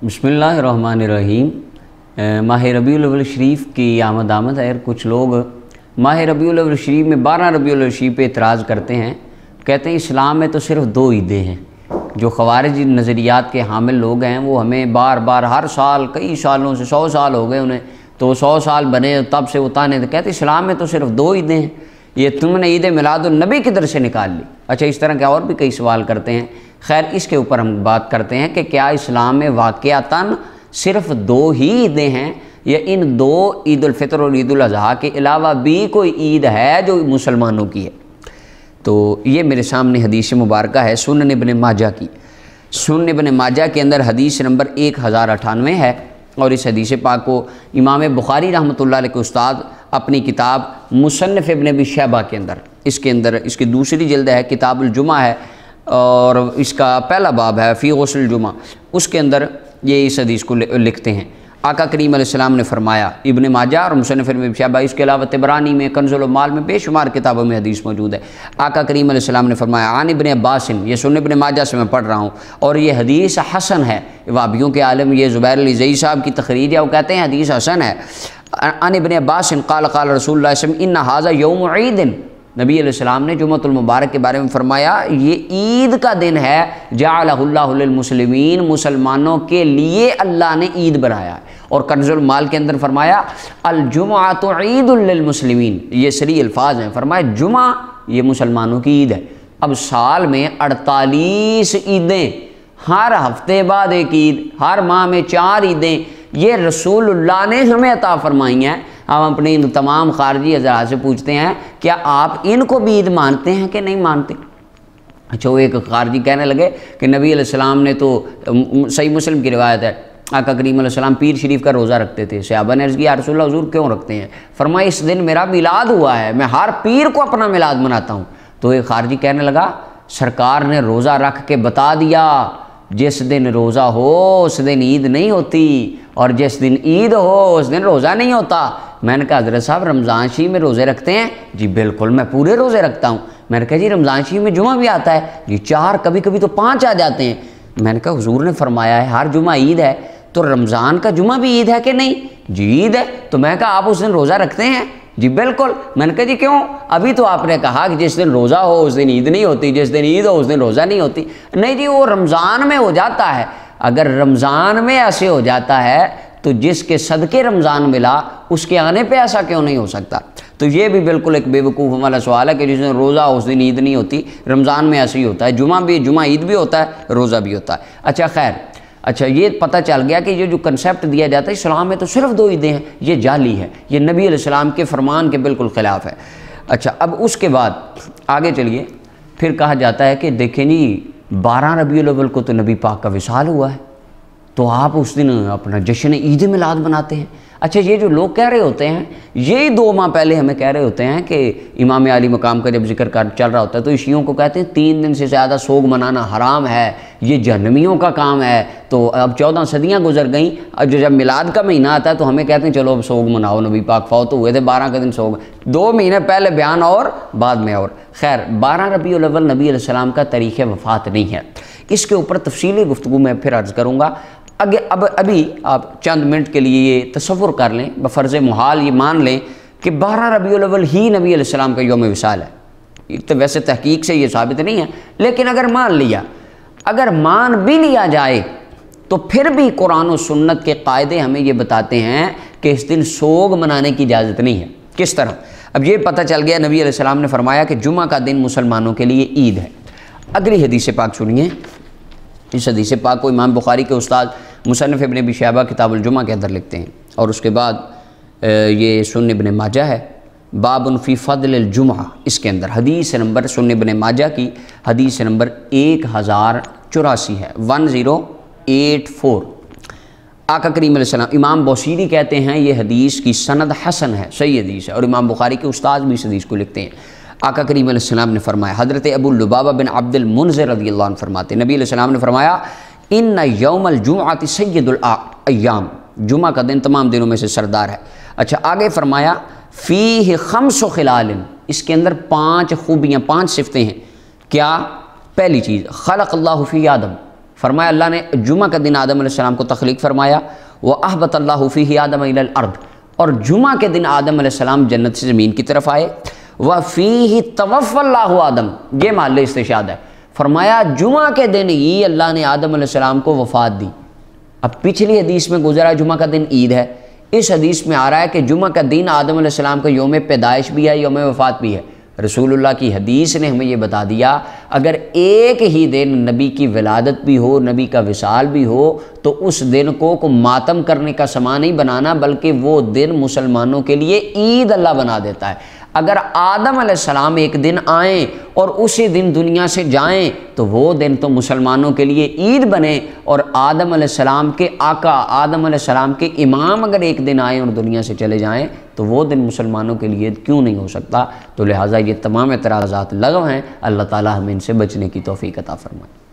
بسم اللہ الرحمن الرحیم۔ ماہ ربیع الاول شریف کی آمد ہے۔ کچھ لوگ ماہ ربیع الاول شریف میں 12 ربیع الاول شریف پہ اعتراض کرتے ہیں، کہتے ہیں اسلام میں تو صرف 2 عیدیں ہیں۔ جو خوارج نظریات کے حامل لوگ ہیں وہ ہمیں بار بار ہر سال کئی سالوں سے 100 سال ہو گئے انہیں، تو 100 سال بنے تب سے وہ تانے تو کہتے ہیں اسلام میں تو صرف 2 عیدیں ہیں، یہ تم نے عید میلاد النبی کدھر سے نکال لی؟ اچھا، اس طرح کے اور بھی کئی سوال کرتے ہیں۔ خیر، اس کے اوپر ہم بات کرتے ہیں کہ کیا اسلام میں واقعتاً صرف 2 ہی عیدیں ہیں، یا ان 2 عید الفطر اور عید الاضحیٰ کے علاوہ بھی کوئی عید ہے جو مسلمانوں کی ہے؟ تو یہ میرے سامنے حدیث مبارکہ ہے سنن ابن ماجہ کی۔ سنن ابن ماجہ کے اندر حدیث نمبر 1098 ہے، اور اس حدیث پاک کو امام بخاری رحمۃ اللہ علیہ کے استاد اپنی کتاب مصنف ابن ابی شیبہ کے اندر اس کی دوسری جلد ہے، کتاب الجمعہ ہے، اور اس کا پہلا باب ہے فی غسل الجمعہ، اس کے اندر یہ اس حدیث کو لکھتے ہیں۔ آقا کریم علیہ السلام نے فرمایا، ابن ماجہ اور مصنف ابن ابی شیبہ، اس کے علاوہ طبرانی میں، کنز المال میں، بے شمار کتابوں میں حدیث موجود ہے۔ آقا کریم علیہ السلام نے فرمایا، عن ابن عباس، یہ سنن ابن ماجہ سے میں پڑھ رہا ہوں، اور یہ حدیث حسن ہے۔ وہابیوں کے عالم یہ زبیر الزئی صاحب کی تخریج ہے، وہ کہتے ہیں حدیث حسن ہے۔ عن ابن عباس قال قال رسول اللہ صلی اللہ علیہ وسلم ان ھذا یوم عید، نبی علیہ السلام نے جمعۃ المبارک کے بارے میں فرمایا یہ عید کا دن ہے، جعلہ اللہ للمسلمین، مسلمانوں کے لیے اللہ نے عید بنایا ہے۔ اور کنز المال کے اندر فرمایا الجمعۃ عید للمسلمین، یہ صریح الفاظ ہیں، فرمایا جمعہ یہ مسلمانوں کی عید ہے۔ اب سال میں 48 عیدیں، ہر ہفتے بعد ایک عید، ہر ماہ میں 4 عیدیں، یہ رسول اللہ نے ہمیں عطا فرمائی ہیں۔ ہم اپنے ان تمام خارجی حضرات سے پوچھتے ہیں کیا آپ ان کو بھی عید مانتے ہیں کہ نہیں مانتے؟ اچھا، وہ ایک خارجی کہنے لگے کہ نبی علیہ السلام نے تو، صحیح مسلم کی روایت ہے، آقا کریم علیہ السلام پیر شریف کا روزہ رکھتے تھے۔ صحابہ نے عرض کیا، یا رسول اللہ حضور کیوں رکھتے ہیں؟ فرمایا اس دن میرا میلاد ہوا ہے، میں ہر پیر کو اپنا میلاد مناتا ہوں۔ تو ایک خارجی کہنے لگا سرکار نے روزہ رکھ کے بتا دیا جس دن روزہ ہو اس دن عید نہیں ہوتی، اور جس دن عید ہو اس دن روزہ نہیں ہوتا۔ میں نے کہا حضرت صاحب رمضان شریف میں روزے رکھتے ہیں؟ جی بالکل، میں پورے روزے رکھتا ہوں۔ میں نے کہا جی رمضان شریف میں جمعہ بھی آتا ہے؟ جی 4، کبھی کبھی تو 5 آ جاتے ہیں۔ میں نے کہا حضور نے فرمایا ہے ہر جمعہ عید ہے، تو رمضان کا جمعہ بھی عید ہے کہ نہیں؟ جی عید ہے۔ تو میں نے کہا آپ اس دن روزہ رکھتے ہیں؟ جی بالکل۔ میں نے کہا جی کیوں؟ ابھی تو آپ نے کہا کہ جس دن روزہ ہو اس دن عید نہیں ہوتی، جس دن عید ہو اس دن روزہ نہیں ہوتی۔ نہیں جی، وہ رمضان میں ہو جاتا ہے۔ اگر رمضان میں ایسے ہو جاتا ہے تو جس کے صدقے رمضان ملا اس کے آنے پہ ایسا کیوں نہیں ہو سکتا؟ تو یہ بھی بالکل ایک بے وقوف والا سوال ہے کہ جس دن روزہ اس دن عید نہیں ہوتی، رمضان میں ایسے ہی ہوتا ہے، جمعہ عید بھی ہوتا ہے، روزہ بھی ہوتا ہے۔ اچھا خیر، اچھا یہ پتہ چل گیا کہ یہ جو کنسیپٹ دیا جاتا ہے اسلام میں تو صرف 2 عیدیں ہیں، یہ جعلی ہے، یہ نبی علیہ السلام کے فرمان کے بالکل خلاف ہے۔ اچھا، اب اس کے بعد آگے چلیے، پھر کہا جاتا ہے کہ دیکھیں جی 12 ربیع الاول کو تو نبی پاک کا وصال ہوا ہے، تو آپ اس دن اپنا جشن عید میلاد مناتے ہیں۔ اچھا، یہ جو لوگ کہہ رہے ہوتے ہیں، یہی 2 ماہ پہلے ہمیں کہہ رہے ہوتے ہیں کہ امام علی مقام کا جب ذکر چل رہا ہوتا ہے تو شیعوں کو کہتے ہیں 3 دن سے زیادہ سوگ منانا حرام ہے، یہ جہنمیوں کا کام ہے۔ تو اب 14 صدیاں گزر گئیں، اب جب میلاد کا مہینہ آتا ہے تو ہمیں کہتے ہیں چلو اب سوگ مناؤ، نبی پاک فوت ہوئے تھے 12 کا دن سوگ، 2 مہینے پہلے بیان اور بعد میں اور۔ خیر، 12 ربیع الاول نبی علیہ السلام کا تاریخ وفات نہیں ہے، اس کے اوپر تفصیلی گفتگو میں پھر عرض کروں گا۔ ابھی آپ چند منٹ کے لیے یہ تصور کر لیں، بفرض محال یہ مان لیں کہ 12 ربیع الاول ہی نبی علیہ السلام کا یوم وصال ہے۔ یہ تو ویسے تحقیق سے یہ ثابت نہیں ہے، لیکن اگر مان بھی لیا جائے تو پھر بھی قرآن و سنت کے قاعدے ہمیں یہ بتاتے ہیں کہ اس دن سوگ منانے کی اجازت نہیں ہے۔ کس طرح؟ اب یہ پتہ چل گیا نبی علیہ السلام نے فرمایا کہ جمعہ کا دن مسلمانوں کے لیے عید ہے۔ اگلی حدیث پاک سنیے، اس حدیث پاک کو امام بخاری کے استاد مصنف ابن ابی شیبہ کتاب الجمعہ کے اندر لکھتے ہیں، اور اس کے بعد یہ سنن ابن ماجہ ہے، باب فی فضل الجمعہ، اس کے اندر حدیث نمبر سنن ابن ماجہ کی حدیث نمبر 1084 ہے، 1084۔ آقا کریم علیہ السلام، امام بوصیری کہتے ہیں یہ حدیث کی سند حسن ہے، صحیح حدیث ہے، اور امام بخاری کے استاد بھی اس حدیث کو لکھتے ہیں۔ آقا کریم علیہ السلام نے فرمایا، حضرت ابو لبابہ بن عبد المنذر رضی اللہ عنہ فرماتے ہیں، نبی علیہ السلام نے فرمایا ان یوم الجمعۃ سید الایام، جمعہ کا دن تمام دنوں میں سے سردار ہے۔ اچھا، آگے فرمایا فیہ 5 خلال، اس کے اندر 5 خوبیاں، 5 صفتیں ہیں۔ کیا؟ پہلی چیز خلق اللہ فی آدم، فرمایا اللہ نے جمعہ کا دن آدم علیہ السلام کو تخلیق فرمایا، وَأَحْبَتَ اللَّهُ فِيهِ آدَمَ إِلَى الْأَرْضِ، اور جمعہ کے دن آدم علیہ السلام جنت سے زمین کی طرف آئے، وَفِيهِ تَوَفَّى اللَّهُ آدَم، یہ محل استشہاد ہے، فرمایا جمعہ کے دن ہی اللہ نے آدم علیہ السلام کو وفات دی۔ اب پچھلی حدیث میں گزرا جمعہ کا دن عید ہے، اس حدیث میں آ رہا ہے کہ جمعہ کا دن آدم علیہ السلام کا یوم پیدائش بھی ہے، یوم وفات بھی ہے۔ رسول اللہ کی حدیث نے ہمیں یہ بتا دیا اگر ایک ہی دن نبی کی ولادت بھی ہو، نبی کا وصال بھی ہو، تو اس دن کو ماتم کرنے کا سما نہیں بنانا، بلکہ وہ دن مسلمانوں کے لیے عید اللہ بنا دیتا ہے۔ اگر آدم علیہ السلام ایک دن آئیں اور اسی دن دنیا سے جائیں تو وہ دن تو مسلمانوں کے لیے عید بنے، اور آدم علیہ السلام کے آقا، آدم علیہ السلام کے امام اگر ایک دن آئیں اور دنیا سے چلے جائیں تو وہ دن مسلمانوں کے لیے کیوں نہیں ہو سکتا؟ تو لہٰذا یہ تمام اعتراضات لغو ہیں۔ اللہ تعالی ہمیں ان سے بچنے کی توفیق عطا فرمائے۔